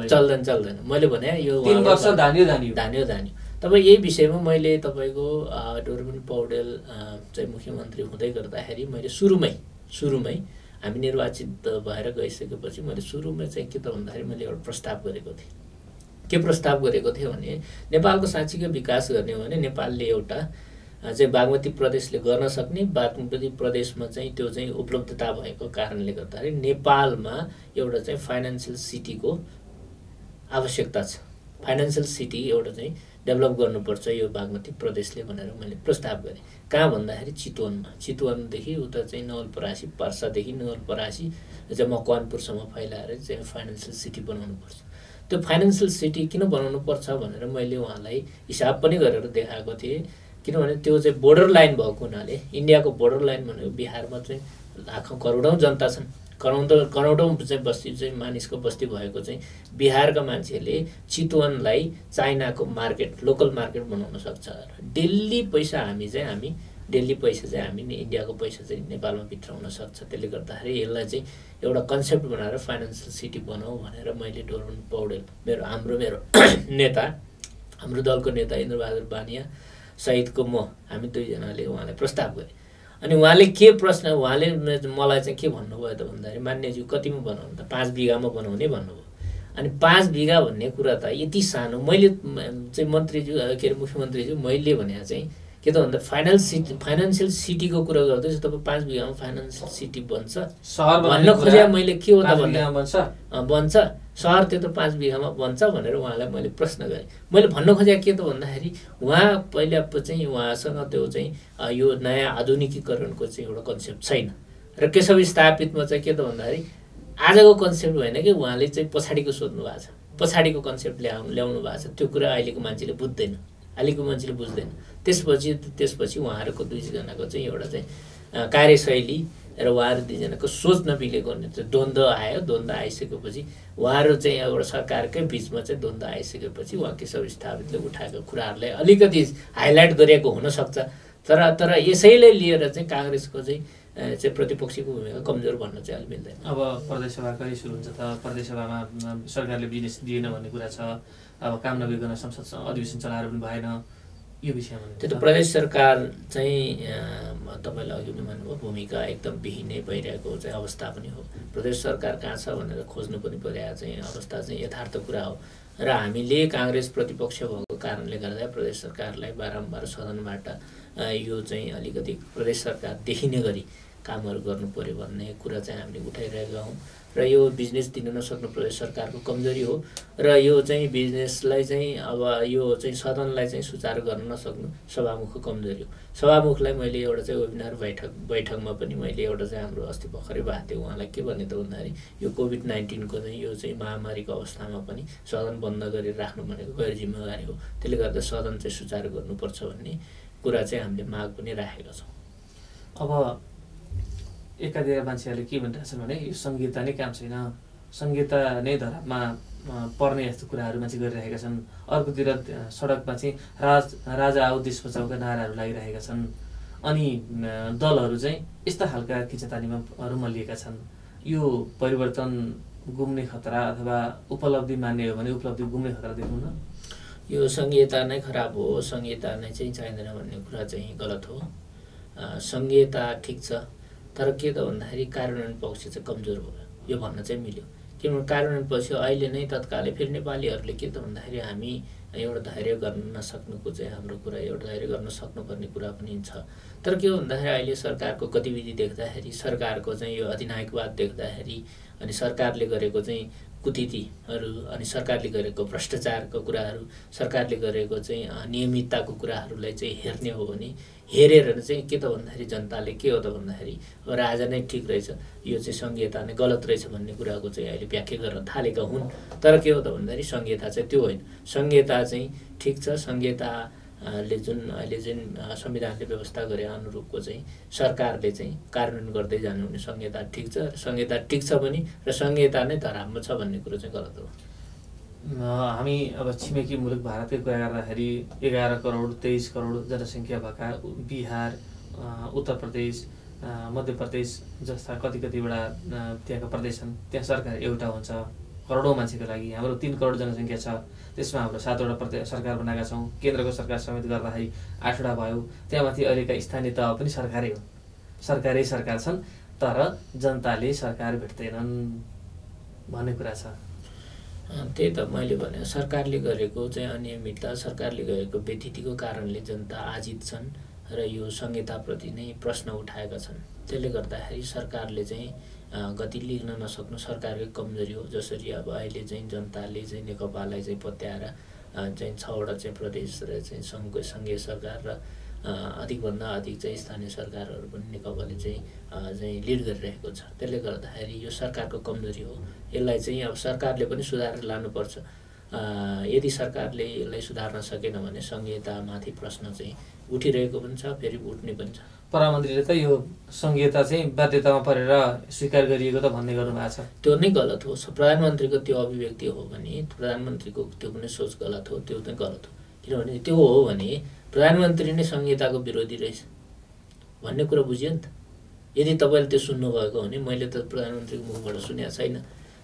B: चल्दैन। मैले भने यो
A: 3 वर्ष धान्यो।
B: तब यही विषयमा मैले तपाईँको डोरमन पौडेल चाहिँ मुख्यमन्त्री हुँदै गर्दाखेरि मैले सुरुमै हामी निर्वाचित भएर गइसकेपछि मैले सुरुमै चाहिँ के त भन्दाखेरि मैले एउटा प्रस्ताव गरेको थिएँ। के प्रस्ताव गरेको थिएँ भने नेपालको साँच्चीकै विकास गर्ने हो भने नेपालले एउटा चाहिँ बागमती प्रदेशले गर्न सक्ने, बागमती प्रदेशमा चाहिँ त्यो चाहिँ उपलब्धता भएको कारणले गर्दाखेरि नेपालमा एउटा चाहिँ फाइनेन्सियल सिटीको आवश्यकता छ। फाइनेन्सियल सिटी एउटा चाहिँ डेभलप गर्नुपर्छ यो बागमती प्रदेशले भनेर मैले प्रस्ताव गरेँ। कहाँ भन्दाखेरि चितवनदेखि उता चाहिँ नवलपरासी, पर्सादेखि नवलपरासी चाहिँ मकवानपुरसम्म फैलाएर चाहिँ फाइनेन्सियल सिटी बनाउनुपर्छ। त्यो फाइनेन्सियल सिटी किन बनाउनुपर्छ भनेर मैले उहाँलाई हिसाब पनि गरेर देखाएको थिएँ, किनभने त्यो चाहिँ बोर्डर लाइन भएको हुनाले, इन्डियाको बोर्डर लाइन भनेको बिहारमा चाहिँ लाखौँ करोडौँ जनता छन्, करोडौँ चाहिँ बस्ती चाहिँ मानिसको बस्ती भएको चाहिँ बिहारका मान्छेले चितवनलाई चाइनाको मार्केट, लोकल मार्केट बनाउन सक्छ। दिल्ली पैसा हामी इन्डियाको पैसा चाहिँ नेपालमा भित्राउन सक्छ। त्यसले गर्दाखेरि यसलाई चाहिँ एउटा कन्सेप्ट बनाएर फाइनेन्सियल सिटी बनाऊ भनेर मैले डोरमन पौडेल मेरो नेता हाम्रो दलको नेता इन्द्रबहादुर बानिया सहितको हामी दुईजनाले उहाँलाई प्रस्ताव गरेँ। अनि उहाँले के प्रश्न उहाँले मलाई चाहिँ के भन्नुभयो त भन्दाखेरि मान्यज्यू कतिमा बनाउनु त 5 बिघामा बनाउने भन्नुभयो। अनि 5 बिघा भन्ने कुरा त यति सानो मैले चाहिँ मन्त्रीज्यू के अरे मुख्यमन्त्रीज्यू मैले भने चाहिँ के त भन्दा फाइनान्सियल सिटीको कुरा गर्दैछु तपाईँ 5 बिघामा फाइनान्सियल सिटी बन्छ भन्न खोजेँ मैले के हो त भन्दा बन्छ सहर त्यो त 5 बिघामा बन्छ भनेर उहाँलाई मैले प्रश्न गरेँ। मैले भन्न खोजेँ के त भन्दाखेरि उहाँ पहिला चाहिँ उहाँसँग त्यो चाहिँ यो नयाँ आधुनिकीकरणको चाहिँ एउटा कन्सेप्ट छैन र केशव स्थापितमा चाहिँ के त भन्दाखेरि आजको कन्सेप्ट होइन कि उहाँले चाहिँ पछाडिको सोध्नु भएको छ, पछाडिको कन्सेप्ट ल्याउनु भएको छ। त्यो कुरा अहिलेको मान्छेले बुझ्दैन, अहिलेको मान्छेले बुझ्दैन। त्यसपछि उहाँहरूको दुईजनाको चाहिँ एउटा चाहिँ कार्यशैली र उहाँहरू दुईजनाको सोच नमिलेको चाहिँ द्वन्द्व आयो। द्वन्द्व आइसकेपछि उहाँहरू चाहिँ एउटा सरकारकै बिचमा चाहिँ द्वन्द्व आइसकेपछि उहाँ केशव स्थापितले उठाएको कुराहरूलाई अलिकति हाइलाइट गरेको हुनसक्छ। तर यसैले लिएर चाहिँ काङ्ग्रेसको चाहिँ प्रतिपक्षीको भूमिका कमजोर भन्न चाहिँ अलि मिल्दैन।
A: अब प्रदेश सभा कहिले सुरु हुन्छ त? प्रदेश सभामा सरकारले बिजनेस दिएन भन्ने कुरा छ। अब काम नगरिकन संसद अधिवेशन चलाएर पनि भएन, यो विषयमा
B: त्यो त प्रदेश सरकार चाहिँ तपाईँले अघि पनि भन्नुभयो भूमिका एकदम विहीनै भइरहेको चाहिँ अवस्था पनि हो। प्रदेश सरकार कहाँ छ भनेर खोज्नु पनि परिरहेको चाहिँ अवस्था चाहिँ यथार्थ कुरा हो। र हामीले काङ्ग्रेस प्रतिपक्ष भएको कारणले गर्दा प्रदेश सरकारलाई बारम्बार सदनबाट यो चाहिँ अलिकति प्रदेश सरकार देखिने गरी कामहरू गर्नु पर्यो भन्ने कुरा चाहिँ हामीले उठाइरहेका हौँ। र यो बिजनेस दिन नसक्नु प्रदेश सरकारको कमजोरी हो। र यो चाहिँ बिजनेसलाई चाहिँ अब यो चाहिँ सदनलाई चाहिँ सुचारू गर्न नसक्नु सभामुखको कमजोरी हो। सभामुखलाई मैले एउटा चाहिँ वेबिनार बैठकमा पनि मैले एउटा चाहिँ हाम्रो अस्ति भर्खरै भएको थियो उहाँलाई के भने त भन्दाखेरि यो कोभिड-19को चाहिँ यो चाहिँ महामारीको अवस्थामा पनि सदन बन्द गरेर राख्नु भनेको गैर जिम्मेवारी हो। त्यसले गर्दा सदन चाहिँ सुचारू गर्नुपर्छ भन्ने कुरा चाहिँ हामीले माग पनि राखेका छौँ।
A: अब एकातिर मान्छेहरूले के भनिरहेछन् भने यो संहिता नै काम छैन, संहिता नै धरापमा पर्ने यस्तो कुराहरू मान्छे गरिरहेका छन्। अर्कोतिर सडकमा चाहिँ राजा आऊ देश बचाउका नाराहरू लागिरहेका छन्। अनि दलहरू चाहिँ यस्ता खालका खिचातानीमा रुमलिएका छन्। यो परिवर्तन गुम्ने खतरा अथवा उपलब्धि मान्ने हो भने उपलब्धि गुम्ने खतरा देख्नुहुन्न?
B: यो संहिता नै खराब हो, संहिता नै चाहिँ चाहिँदैन भन्ने कुरा चाहिँ गलत हो। संहिता ठिक छ, तर के त भन्दाखेरि कार्यान्वयन पक्ष चाहिँ कमजोर भयो, यो भन्न चाहिँ मिल्यो। किनभने कार्यान्वयन पक्ष अहिले नै तत्कालै फेरि नेपालीहरूले के त भन्दाखेरि हामी एउटा धैर्य गर्न नसक्नुको चाहिँ हाम्रो कुरा, एउटा धैर्य गर्न सक्नुपर्ने कुरा पनि छ। तर के हो भन्दाखेरि अहिले सरकारको गतिविधि देख्दाखेरि, सरकारको चाहिँ यो अधिनायकवाद देख्दाखेरि, अनि सरकारले गरेको चाहिँ कुनीतिहरू, अनि सरकारले गरेको भ्रष्टाचारको कुराहरू, सरकारले गरेको चाहिँ नियमितताको कुराहरूलाई चाहिँ हेर्ने हो भने हेरेर चाहिँ के त भन्दाखेरि जनताले के हो त भन्दाखेरि अब राजा नै ठिक रहेछ, यो चाहिँ संहिता नै गलत रहेछ भन्ने कुराको चाहिँ अहिले व्याख्या गर्न थालेका हुन्। तर के हो त भन्दाखेरि संहिता चाहिँ त्यो होइन। संहिता चाहिँ ठिक छ, संहिताले जुन अहिले जुन संविधानले व्यवस्था गरे अनुरूपको चाहिँ सरकारले चाहिँ कार्यान्वयन गर्दै जानुहुने संहिता ठिक छ। संहिता ठिक छ पनि र संहिता नै धरापमा छ भन्ने कुरो चाहिँ गलत हो।
A: हामी अब छिमेकी मुलुक भारतकै कुरा गर्दाखेरि 11 करोड 23 करोड जनसङ्ख्या भएका बिहार, उत्तर प्रदेश, मध्य प्रदेश जस्ता कतिवटा त्यहाँका प्रदेश छन्। त्यहाँ सरकार एउटा हुन्छ करोडौँ मान्छेको लागि। हाम्रो 3 करोड जनसङ्ख्या छ, त्यसमा हाम्रो 7वटा प्रदेश सरकार बनाएका छौँ। केन्द्रको सरकार समेत गर्दाखेरि 8वटा भयो। त्यहाँमाथि अहिलेका स्थानीय तह पनि सरकारै हो, सरकारै सरकार छन्, तर जनताले सरकार भेट्दैनन् भन्ने कुरा छ।
B: त्यही त मैले भने सरकारले गरेको चाहिँ अनियमितता, सरकारले गरेको व्यतिथिको कारणले जनता आजित छन् र यो संहिताप्रति नै प्रश्न उठाएका छन्। त्यसले गर्दाखेरि सरकारले चाहिँ गति लिन नसक्नु सरकारकै कमजोरी हो। जसरी अब अहिले चाहिँ जनताले चाहिँ नेकपालाई चाहिँ पत्याएर चाहिँ 6वटा चाहिँ प्रदेश र चाहिँ सङ्घीय सरकार र अधिकभन्दा अधिक चाहिँ स्थानीय सरकारहरू पनि नेकपाले चाहिँ लिड गरिरहेको छ। त्यसले गर्दाखेरि यो सरकारको कमजोरी हो। यसलाई चाहिँ अब सरकारले पनि सुधारेर लानुपर्छ। यदि सरकारले यसलाई सुधार्न सकेन भने संहितामाथि प्रश्न चाहिँ उठिरहेको पनि छ, फेरि उठ्ने पनि छ।
A: प्रधानमन्त्रीले त यो संहिता चाहिँ बाध्यतामा परेर स्वीकार गरिएको त भन्ने गर्नुभएको छ।
B: त्यो नै गलत हो। प्रधानमन्त्रीको त्यो अभिव्यक्ति हो भने प्रधानमन्त्रीको त्यो पनि सोच गलत हो, त्यो चाहिँ गलत हो। किनभने त्यो हो भने प्रधानमन्त्री नै संहिताको विरोधी रहेछ भन्ने कुरा बुझ्यो नि त। यदि तपाईँले त्यो सुन्नुभएको हो भने मैले त प्रधानमन्त्रीको मुखबाट सुनेको छैन।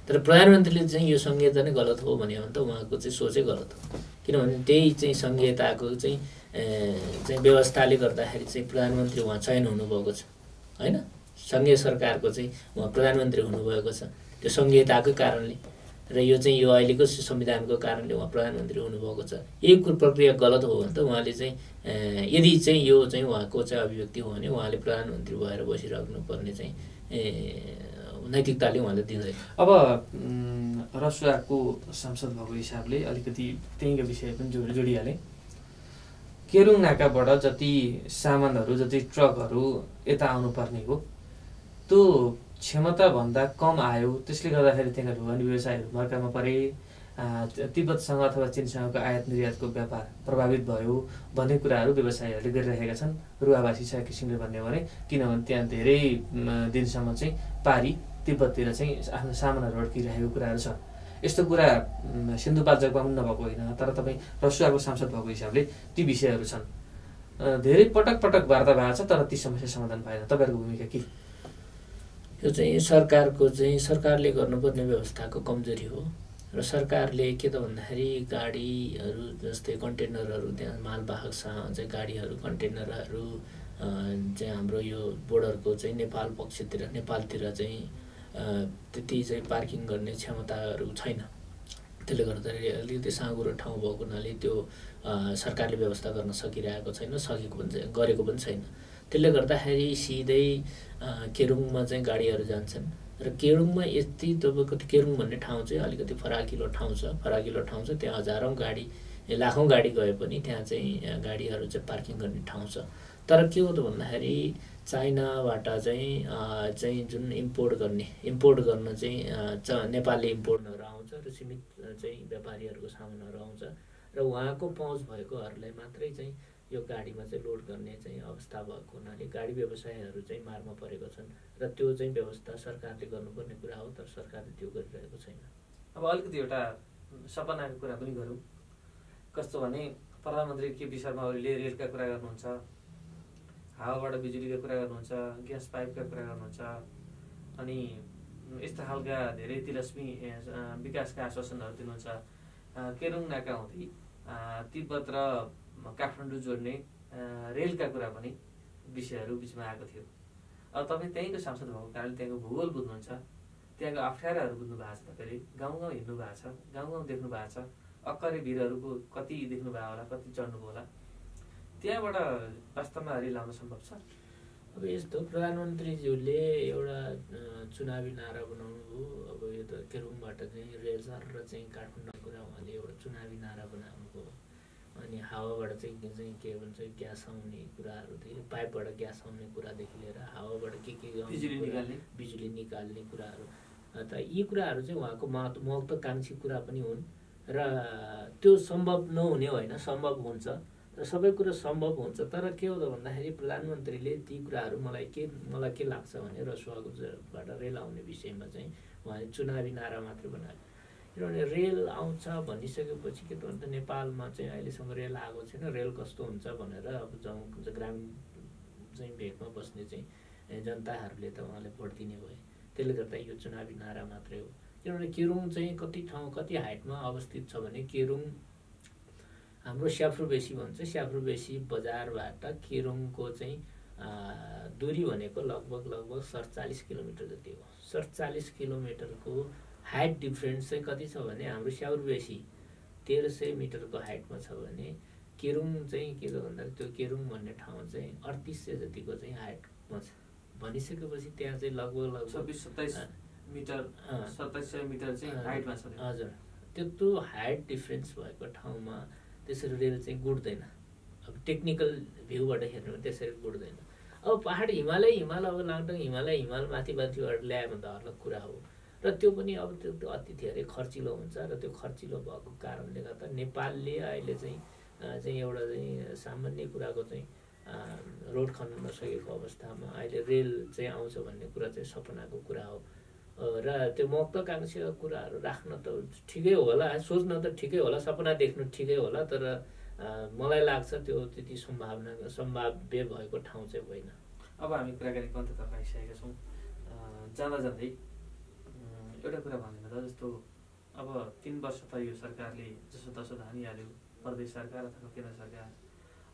B: तर प्रधानमन्त्रीले चाहिँ यो संहिता नै गलत हो भने त उहाँको चाहिँ सोचै गलत हो। किनभने त्यही चाहिँ सङ्घीयताको चाहिँ व्यवस्थाले गर्दाखेरि चाहिँ प्रधानमन्त्री उहाँ चयन हुनुभएको छ होइन। सङ्घीय सरकारको चाहिँ उहाँ प्रधानमन्त्री हुनुभएको छ त्यो सङ्घीयताकै कारणले, र यो चाहिँ यो अहिलेको संविधानको कारणले उहाँ प्रधानमन्त्री हुनुभएको छ। यही प्रक्रिया गलत हो भने त उहाँले चाहिँ यदि चाहिँ यो चाहिँ उहाँको चाहिँ अभिव्यक्ति हो भने उहाँले प्रधानमन्त्री भएर बसिराख्नु पर्ने चाहिँ नैतिकताले उहाँले दिँदैन।
A: अब रसुवाको सांसद भएको हिसाबले अलिकति त्यहीँको विषय पनि जोडिहालेँ। केरुङ नाकाबाट जति सामानहरू जति ट्रकहरू यता आउनुपर्ने हो त्यो क्षमताभन्दा कम आयो, त्यसले गर्दाखेरि त्यहाँका ढुवानी व्यवसायहरू मर्कामा परे, तिब्बतसँग अथवा चिनसँगको आयात निर्यातको व्यापार प्रभावित भयो भन्ने कुराहरू व्यवसायीहरूले गरिरहेका छन्। रुवावासी छ एक किसिमले भन्ने भने, किनभने त्यहाँ धेरै दिनसम्म चाहिँ पारी तिब्बततिर चाहिँ आफ्नो सामानहरू अड्किरहेको कुराहरू छ। यस्तो कुरा सिन्धुपाल्चोकमा पनि नभएको होइन, तर तपाईँ रसुवाको सांसद भएको हिसाबले ती विषयहरू छन्। धेरै पटक पटक वार्ता भएको छ तर ती समस्या समाधान भएन। तपाईँहरूको भूमिका के?
B: यो चाहिँ सरकारको चाहिँ सरकारले गर्नुपर्ने व्यवस्थाको कमजोरी हो। र सरकारले के त भन्दाखेरि गाडीहरू जस्तै कन्टेनरहरू त्यहाँ मालवाहकसँग चाहिँ गाडीहरू कन्टेनरहरू चाहिँ हाम्रो यो बोर्डरको चाहिँ नेपाल पक्षतिर नेपालतिर चाहिँ त्यति चाहिँ पार्किङ गर्ने क्षमताहरू छैन। त्यसले गर्दाखेरि अलिकति साँघुरो ठाउँ भएको हुनाले त्यो सरकारले व्यवस्था गर्न सकिरहेको छैन, सकेको पनि गरेको पनि छैन। त्यसले गर्दाखेरि सिधै केरुङमा चाहिँ गाडीहरू जान्छन् र केरुङमा यति तपाईँको केरुङ भन्ने ठाउँ चाहिँ अलिकति फराकिलो ठाउँ छ, त्यहाँ हजारौँ गाडी लाखौँ गाडी गए पनि त्यहाँ चाहिँ गाडीहरू चाहिँ पार्किङ गर्ने ठाउँ छ। तर के हो त भन्दाखेरि चाइनाबाट चाहिँ जुन इम्पोर्ट गर्न चाहिँ नेपालले इम्पोर्टहरू आउँछ र सीमित चाहिँ व्यापारीहरूको सामानहरू आउँछ र उहाँको पहुँच भएकोहरूलाई मात्रै चाहिँ यो गाडीमा चाहिँ लोड गर्ने चाहिँ अवस्था भएको हुनाले गाडी व्यवसायहरू चाहिँ मारमा परेको छन् र त्यो चाहिँ व्यवस्था सरकारले गर्नुपर्ने कुरा हो, तर सरकारले त्यो गरिरहेको छैन।
A: अब अलिकति एउटा सपनाको कुरा पनि गरौँ। कस्तो भने प्रधानमन्त्री केपी शर्मा ओलीले रेलका कुरा गर्नुहुन्छ, हावाबाट बिजुलीका कुरा गर्नुहुन्छ, ग्यास पाइपका कुरा गर्नुहुन्छ, अनि यस्ता खालका धेरै तिलस्मी विकासका आश्वासनहरू दिनुहुन्छ। केरुङ नाका हुँदै तिब्बत र काठमाडौँ जोड्ने रेलका कुरा पनि विषयहरू बिचमा आएको थियो। अब तपाईँ त्यहीँको सांसद भएको कारणले त्यहाँको भूगोल बुझ्नुहुन्छ, त्यहाँको अप्ठ्याराहरू बुझ्नु भएको छ, तपाईँले गाउँ गाउँ हिँड्नु भएको छ, गाउँ गाउँ देख्नु भएको छ, अक्करे भिरहरूको कति देख्नु भयो होला, कति चढ्नुभयो होला। त्यहाँबाट वास्तवमा रेल आउन सम्भव छ?
B: अब यस्तो प्रधानमन्त्रीज्यूले एउटा चुनावी नारा बनाउनु हो। अब यो त केरुङबाट चाहिँ रेल र चाहिँ काठमाडौँ कुरा उहाँले एउटा चुनावी नारा बनाउनु हो। अनि हावाबाट चाहिँ के भन्छ ग्यास आउने कुराहरू, पाइपबाट ग्यास आउने कुरादेखि लिएर हावाबाट के बिजुली निकाल्ने कुराहरू, त यी कुराहरू चाहिँ उहाँको महत्त्वाकांक्षी कुरा पनि हुन् र त्यो सम्भव नहुने होइन, सम्भव हुन्छ र सबै कुरा सम्भव हुन्छ। तर के हो त भन्दाखेरि प्रधानमन्त्रीले ती कुराहरू मलाई के लाग्छ भने रसुवाबाट रेल आउने विषयमा चाहिँ उहाँले चुनावी नारा मात्र बनायो। किनभने रेल आउँछ भनिसकेपछि के त भन्छ नेपालमा चाहिँ अहिलेसम्म रेल आएको छैन, रेल कस्तो हुन्छ भनेर अब ग्रामीण चाहिँ भेगमा बस्ने चाहिँ जनताहरूले त उहाँले भोट दिने भए। त्यसले गर्दा यो चुनावी नारा मात्रै हो। किनभने केरुङ चाहिँ कति हाइटमा अवस्थित छ भने केरुङ हाम्रो स्याफ्रुबेसी भन्छ, स्याफ्रुबेसी बजारबाट केरुङको चाहिँ दूरी भनेको लगभग 47 किलोमिटर जति हो। 47 किलोमिटरको हाइट डिफ्रेन्स चाहिँ कति छ भने हाम्रो स्याफ्रुबेसी 1300 मिटरको हाइटमा छ भने केरुङ चाहिँ के त भन्दाखेरि त्यो केरुङ भन्ने ठाउँ चाहिँ 3800 जतिको चाहिँ हाइटमा छ भनिसकेपछि त्यहाँ चाहिँ लगभग
A: 26-27 मिटर 2700 मिटर चाहिँ हाइटमा छ।
B: हजुर, त्यत्रो हाइट डिफ्रेन्स भएको ठाउँमा त्यसरी रेल चाहिँ गुड्दैन। अब टेक्निकल भ्यूबाट हेर्नु भने त्यसरी गुड्दैन। अब पहाड हिमाल अब लाङटाङ हिमाल माथिबाट ल्यायो भने त अलग कुरा हो र त्यो पनि अब त्यो अति धेरै खर्चिलो हुन्छ र त्यो खर्चिलो भएको कारणले गर्दा नेपालले अहिले चाहिँ एउटा चाहिँ सामान्य कुराको चाहिँ रोड खन्न नसकेको अवस्थामा अहिले रेल चाहिँ आउँछ भन्ने कुरा चाहिँ सपनाको कुरा हो र त्यो महत्त्वाकांक्षीका कुराहरू राख्न त ठिकै होला, सोच्न त ठिकै होला, सपना देख्नु ठिकै होला, तर मलाई लाग्छ त्यो त्यति सम्भाव्य भएको ठाउँ चाहिँ होइन।
A: अब हामी कुराकानीको अन्ततर्फ आइसकेका छौँ। जाँदा जाँदै एउटा कुरा भन्दैन त, जस्तो अब 3 वर्ष त यो सरकारले जसोतसो धानिहाल्यो, प्रदेश सरकार अथवा केन्द्र सरकार।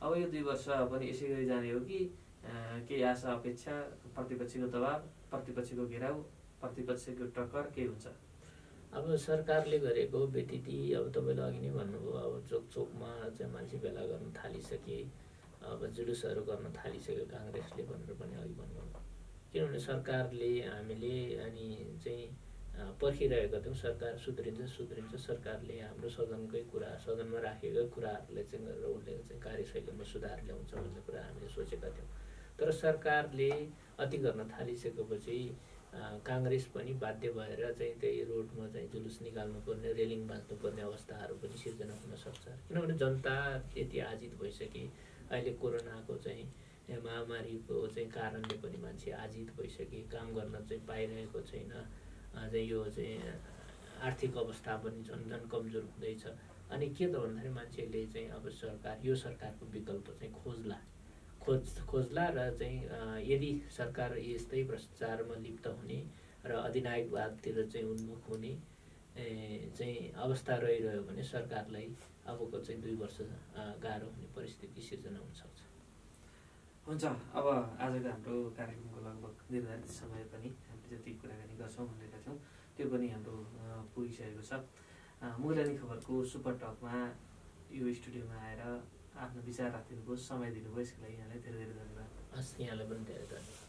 A: अब यो 2 वर्ष पनि यसै गरी जाने हो कि केही आशा अपेक्षा, प्रतिपक्षीको दबाब, प्रतिपक्षीको घेराउ, प्रतिपक्षीको टक्कर के हुन्छ?
B: अब सरकारले गरेको व्यतिथि अब तपाईँले अघि नै भन्नुभयो, अब चोक चोकमा चाहिँ मान्छे भेला गर्न थालिसके, अब जुलुसहरू गर्न थालिसक्यो काङ्ग्रेसले भनेर पनि अघि भन्नुभयो। किनभने सरकारले हामीले अनि चाहिँ पर्खिरहेका थियौँ सरकार सुध्रिन्छ, सरकारले हाम्रो सदनकै कुरा, सदनमा राखेका कुराहरूलाई चाहिँ गरेर उसले चाहिँ कार्यशैलीमा सुधार ल्याउँछ भन्ने कुरा हामीले सोचेका थियौँ। तर सरकारले अति गर्न थालिसकेपछि काङ्ग्रेस पनि बाध्य भएर चाहिँ त्यही रोडमा चाहिँ जुलुस निकाल्नुपर्ने, रेलिङ बाँच्नुपर्ने अवस्थाहरू पनि सिर्जना हुन सक्छ। किनभने जनता यति आजित भइसके, अहिले कोरोनाको चाहिँ महामारीको चाहिँ कारणले पनि मान्छे आजित भइसके, काम गर्न चाहिँ पाइरहेको छैन, चाहिँ यो चाहिँ आर्थिक अवस्था पनि झन् कमजोर हुँदैछ। अनि के त भन्दाखेरि मान्छेले चाहिँ अब यो सरकारको विकल्प चाहिँ खोज्ला र चाहिँ यदि सरकार यस्तै भ्रष्टाचारमा लिप्त हुने र अधिनायकवादतिर चाहिँ उन्मुख हुने चाहिँ अवस्था रहिरह्यो भने सरकारलाई अबको चाहिँ 2 वर्ष गाह्रो हुने परिस्थिति सिर्जना हुनसक्छ।
A: हुन्छ, अब आजको हाम्रो कार्यक्रमको लगभग निर्धारित समय पनि हामीले जति कुराकानी गर्छौँ भनेका थियौँ त्यो पनि हाम्रो पुगिसकेको छ। मुलानी खबरको सुपर टकमा यो स्टुडियोमा आएर आफ्नो विचार राखिदिनुभयो, समय दिनुभयो, यसको लागि यहाँलाई धेरै धेरै धन्यवाद।
B: हस्, यहाँलाई पनि धेरै धन्यवाद।